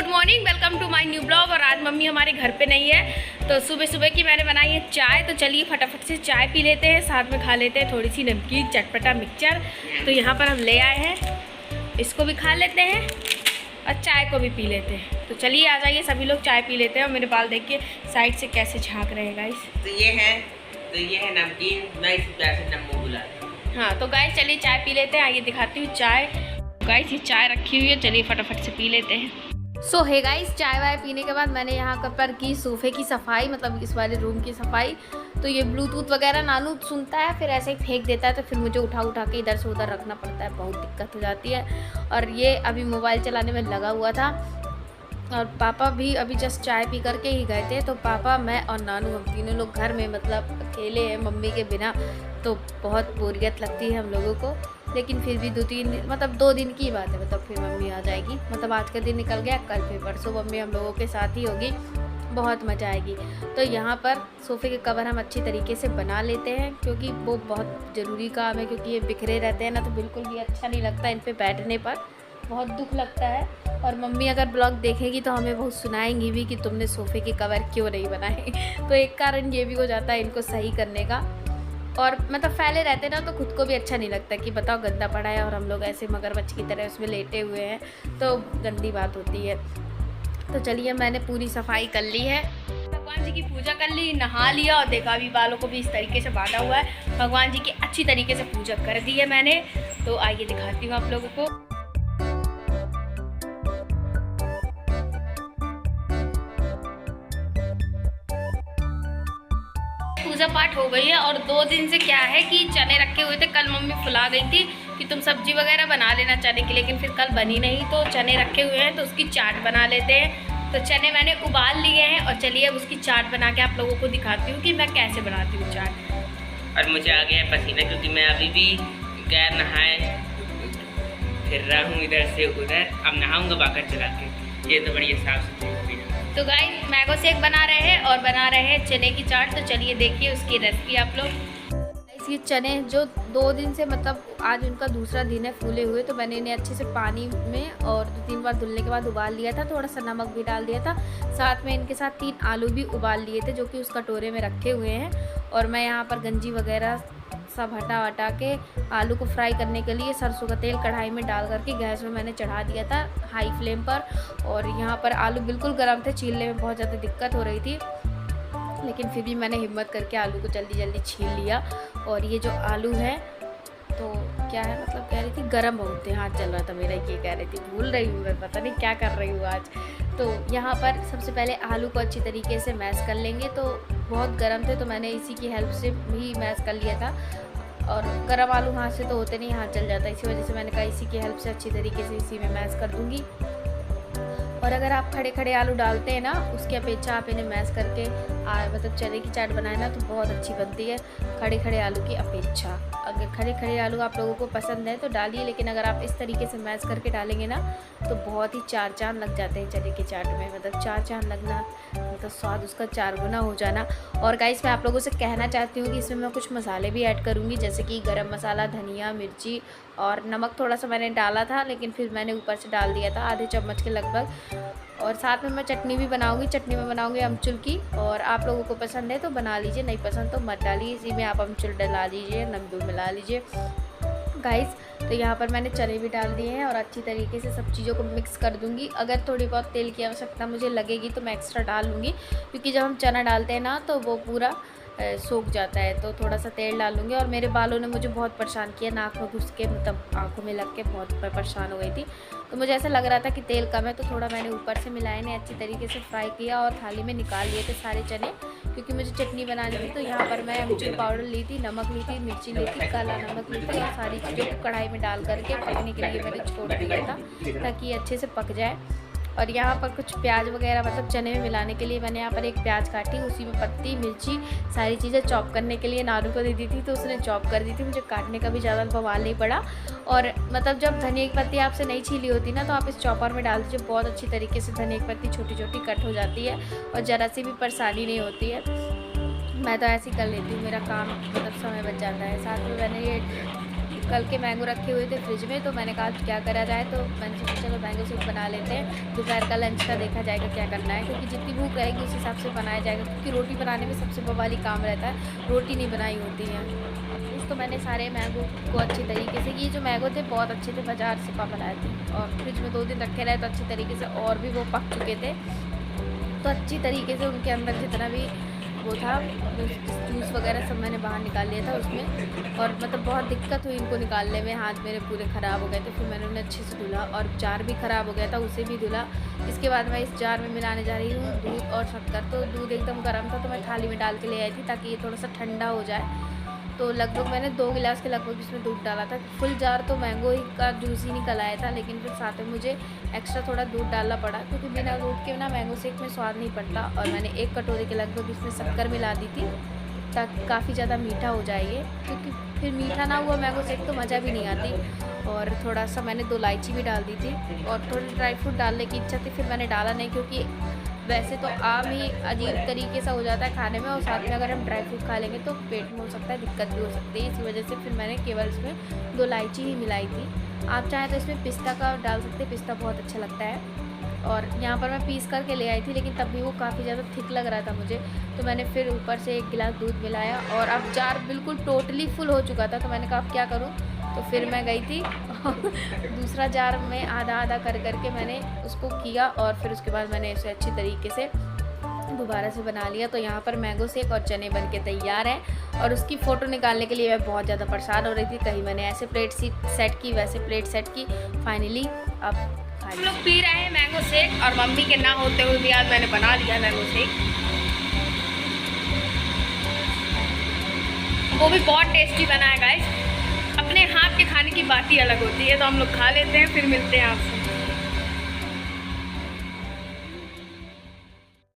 Good morning, welcome to my new blog. और आज mummy हमारे घर पे नहीं है, तो सुबह सुबह की मैंने बनाई है चाय। तो चलिए फटाफट से चाय पी लेते हैं, साथ में खा लेते हैं थोड़ी सी नमकीन चटपटा मिक्सचर। तो यहाँ पर हम ले आए हैं, इसको भी खा लेते हैं और चाय को भी पी लेते हैं। तो चलिए आ जाइए, सभी लोग चाय पी लेते हैं। और मेरे बाल देखिए साइड से कैसे झाँक रहे हैं गाइस। तो ये है नमकीन, मैं इस प्यार से नमो बुलाती हूँ। हाँ तो गाइस चलिए चाय पी लेते हैं। आइए दिखाती हूँ चाय। गाइस ये चाय रखी हुई है, चलिए फटाफट से पी लेते हैं। सो है गाइस, चाय वाय पीने के बाद मैंने यहाँ पर की सोफ़े की सफाई, मतलब इस वाले रूम की सफाई। तो ये ब्लूटूथ वगैरह नानू सुनता है, फिर ऐसे ही फेंक देता है, तो फिर मुझे उठा उठा के इधर से उधर रखना पड़ता है, बहुत दिक्कत हो जाती है। और ये अभी मोबाइल चलाने में लगा हुआ था। और पापा भी अभी जस्ट चाय पी करके ही गए थे। तो पापा, मैं और नानू, हम तीनों लोग घर में मतलब अकेले हैं मम्मी के बिना। तो बहुत बोरियत लगती है हम लोगों को, लेकिन फिर भी 2 दिन की बात है। मतलब फिर मम्मी आ जाएगी, मतलब आज का दिन निकल गया, कल फिर परसों मम्मी हम लोगों के साथ ही होगी, बहुत मज़ा आएगी। तो यहाँ पर सोफ़े के कवर हम अच्छी तरीके से बना लेते हैं, क्योंकि वो बहुत ज़रूरी काम है। क्योंकि ये बिखरे रहते हैं ना, तो बिल्कुल भी अच्छा नहीं लगता इन पर बैठने पर, बहुत दुख लगता है। और मम्मी अगर ब्लॉग देखेगी तो हमें बहुत सुनाएंगी भी कि तुमने सोफ़े के कवर क्यों नहीं बनाए। तो एक कारण ये भी हो जाता है इनको सही करने का। और मतलब फैले रहते ना, तो खुद को भी अच्छा नहीं लगता कि बताओ गंदा पड़ा है और हम लोग ऐसे मगरमच्छ की तरह उसमें लेटे हुए हैं, तो गंदी बात होती है। तो चलिए मैंने पूरी सफाई कर ली है, भगवान जी की पूजा कर ली, नहा लिया, और देखा अभी बालों को भी इस तरीके से बांधा हुआ है। भगवान जी की अच्छी तरीके से पूजा कर दी है मैंने। तो आइए दिखाती हूँ आप लोगों को। पूजा पाठ हो गई है। और 2 दिन से क्या है कि चने रखे हुए थे, कल मम्मी फुला गई थी कि तुम सब्जी वगैरह बना लेना चने की, लेकिन फिर कल बनी नहीं। तो चने रखे हुए हैं, तो उसकी चाट बना लेते हैं। तो चने मैंने उबाल लिए हैं, और चलिए अब उसकी चाट बना के आप लोगों को दिखाती हूँ कि मैं कैसे बनाती हूँ चाट। और मुझे आ गया है पसीना, क्योंकि मैं अभी भी गैर नहाए फिर रहा हूँ इधर से उधर। अब नहाऊंगा बाकर चला के। ये तो बड़ी साफ सुथरी हुई। तो गाइस मैंगो शेक बना रहे हैं और बना रहे हैं चने की चाट। तो चलिए देखिए उसकी रेसिपी आप लोग। ये चने जो 2 दिन से, मतलब आज उनका दूसरा दिन है फूले हुए, तो मैंने इन्हें अच्छे से पानी में और 2-3 बार धुलने के बाद उबाल लिया था। थोड़ा सा नमक भी डाल दिया था, साथ में इनके साथ 3 आलू भी उबाल लिए थे, जो कि उस कटोरे में रखे हुए हैं। और मैं यहाँ पर गंजी वगैरह सब हटा के आलू को फ्राई करने के लिए सरसों का तेल कढ़ाई में डाल करके गैस में मैंने चढ़ा दिया था हाई फ्लेम पर। और यहाँ पर आलू बिल्कुल गर्म थे, छीलने में बहुत ज़्यादा दिक्कत हो रही थी, लेकिन फिर भी मैंने हिम्मत करके आलू को जल्दी जल्दी छील लिया। और ये जो आलू है, तो क्या है, मतलब कह रही थी गर्म बहुत थे, हाथ जल रहा था मेरा, ये कह रही थी, भूल रही हूँ मैं, पता नहीं क्या कर रही हूँ आज। तो यहाँ पर सबसे पहले आलू को अच्छी तरीके से मैश कर लेंगे। तो बहुत गर्म थे, तो मैंने इसी की हेल्प से भी मैश कर लिया था। और गर्म आलू हाथ से तो होते नहीं, हाथ जल जाता है, इसी वजह से मैंने कहा इसी की हेल्प से अच्छी तरीके से इसी में मैश कर दूँगी। और अगर आप खड़े खड़े आलू डालते हैं ना, उसकी अपेक्षा आप इन्हें मैश करके मतलब चने की चाट बनाए ना, तो बहुत अच्छी बनती है खड़े खड़े आलू की अपेक्षा। अगर खड़े खड़े आलू आप लोगों को पसंद है तो डालिए, लेकिन अगर आप इस तरीके से मैश करके डालेंगे ना, तो बहुत ही 4 चांद लग जाते हैं चने की चाट में। मतलब 4 चांद लगना, मतलब स्वाद उसका 4 गुना हो जाना। और गाइस मैं आप लोगों से कहना चाहती हूँ कि इसमें मैं कुछ मसाले भी ऐड करूँगी, जैसे कि गरम मसाला, धनिया, मिर्ची और नमक थोड़ा सा मैंने डाला था, लेकिन फिर मैंने ऊपर से डाल दिया था आधे चम्मच के लगभग। और साथ में मैं चटनी भी बनाऊंगी, चटनी में बनाऊंगी अमचूर की। और आप लोगों को पसंद है तो बना लीजिए, नहीं पसंद तो मत डालिए, इसी में आप अमचूर डला लीजिए, नींबू मिला लीजिए गाइस। तो यहाँ पर मैंने चने भी डाल दिए हैं और अच्छी तरीके से सब चीज़ों को मिक्स कर दूँगी। अगर थोड़ी बहुत तेल की आवश्यकता मुझे लगेगी तो मैं एक्स्ट्रा डाल लूँगी, क्योंकि जब हम चना डालते हैं ना, तो वो पूरा सूख जाता है। तो थोड़ा सा तेल डालूंगी। और मेरे बालों ने मुझे बहुत परेशान किया, नाक में घुस के, मतलब आँखों में लग के बहुत परेशान हो गई थी। तो मुझे ऐसा लग रहा था कि तेल कम है, तो थोड़ा मैंने ऊपर से मिलाए ने अच्छी तरीके से फ्राई किया और थाली में निकाल लिए थे सारे चने, क्योंकि मुझे चटनी बनानी थी। तो यहाँ पर मैं अमचूर पाउडर ली थी, नमक ली थी, मिर्ची ली थी, काला नमक ली थी, और सारी चीज़ों को कढ़ाई में डाल करके पकने के लिए मैंने छोड़ दिया था, ताकि अच्छे से पक जाए। और यहाँ पर कुछ प्याज वगैरह, मतलब चने में मिलाने के लिए मैंने यहाँ पर एक प्याज काटी, उसी में पत्ती, मिर्ची, सारी चीज़ें चॉप करने के लिए नानू को दे दी थी, तो उसने चॉप कर दी थी, मुझे काटने का भी ज़्यादा बवाल नहीं पड़ा। और मतलब जब धनिया की पत्ती आपसे नहीं छीली होती ना, तो आप इस चॉपर में डाल दीजिए, बहुत अच्छी तरीके से धनिया की पत्ती छोटी छोटी कट हो जाती है और ज़रा सी भी परेशानी नहीं होती है। मैं तो ऐसे ही कर लेती हूँ, मेरा काम मतलब समय बच जाता है। साथ में मैंने ये कल के मैंगो रखे हुए थे फ्रिज में, तो मैंने कहा क्या करा जाए, तो मैंने सोचा चलो मैंगो शेक बना लेते हैं। दोपहर का लंच का देखा जाएगा क्या करना है, क्योंकि जितनी भूख रहेगी उस हिसाब से बनाया जाएगा, क्योंकि रोटी बनाने में सबसे बवाली काम रहता है, रोटी नहीं बनाई होती है। तो मैंने सारे मैंगो को अच्छी तरीके से, ये जो मैंगो थे बहुत अच्छे थे, बाज़ार से पापा लाए थे और फ्रिज में 2 दिन रखे रहे तो अच्छी तरीके से और भी वो पक चुके थे। तो अच्छी तरीके से उनके अंदर जितना भी वो था जूस वगैरह सब मैंने बाहर निकाल लिया था उसमें, और मतलब बहुत दिक्कत हुई इनको निकालने में, हाथ मेरे पूरे ख़राब हो गए थे। फिर मैंने उन्हें अच्छे से धुला और जार भी ख़राब हो गया था, उसे भी धुला। इसके बाद मैं इस जार में मिलाने जा रही हूँ दूध और शक्कर। तो दूध एकदम गर्म था तो मैं थाली में डाल के ले आई थी ताकि ये थोड़ा सा ठंडा हो जाए। तो लगभग मैंने 2 गिलास के लगभग इसमें दूध डाला था। फुल जार तो मैंगो ही का जूस ही निकल आया था, लेकिन फिर साथ में मुझे एक्स्ट्रा थोड़ा दूध डालना पड़ा, क्योंकि बिना दूध के ना मैंगो शेक में स्वाद नहीं पड़ता। और मैंने 1 कटोरी के लगभग इसमें शक्कर मिला दी थी ताकि काफ़ी ज़्यादा मीठा हो जाए, क्योंकि फिर मीठा ना हुआ मैंगो शेक तो मज़ा भी नहीं आती। और थोड़ा सा मैंने 2 इलायची भी डाल दी थी और थोड़ी ड्राई फ्रूट डालने की इच्छा थी, फिर मैंने डाला नहीं, क्योंकि वैसे तो आम ही अजीब तरीके से हो जाता है खाने में, और साथ में अगर हम ड्राई फ्रूट खा लेंगे तो पेट में हो सकता है दिक्कत भी हो सकती है। इसी वजह से फिर मैंने केवल इसमें 2 इलायची ही मिलाई थी। आप चाहें तो इसमें पिस्ता का डाल सकते हैं, पिस्ता बहुत अच्छा लगता है। और यहाँ पर मैं पीस करके ले आई थी, लेकिन तब भी वो काफ़ी ज़्यादा थिक लग रहा था मुझे, तो मैंने फिर ऊपर से 1 गिलास दूध मिलाया। और अब जार बिल्कुल टोटली फुल हो चुका था, तो मैंने कहा अब क्या करूँ, तो फिर मैं गई थी दूसरा जार में आधा आधा कर करके मैंने उसको किया, और फिर उसके बाद मैंने इसे अच्छी तरीके से दोबारा से बना लिया। तो यहाँ पर मैंगो शेक और चने बन के तैयार हैं, और उसकी फ़ोटो निकालने के लिए मैं बहुत ज़्यादा परेशान हो रही थी। कहीं मैंने ऐसे प्लेट सेट की, वैसे प्लेट सेट की। फाइनली अब हम लोग पी रहे हैं मैंगो शेक, और मम्मी के ना होते हुए भी आज मैंने बना लिया मैंगो शेक, वो भी बहुत टेस्टी बना है गाइस। अपने हाथ के खाने की बात ही अलग होती है। तो हम लोग खा लेते हैं, फिर मिलते हैं आपसे।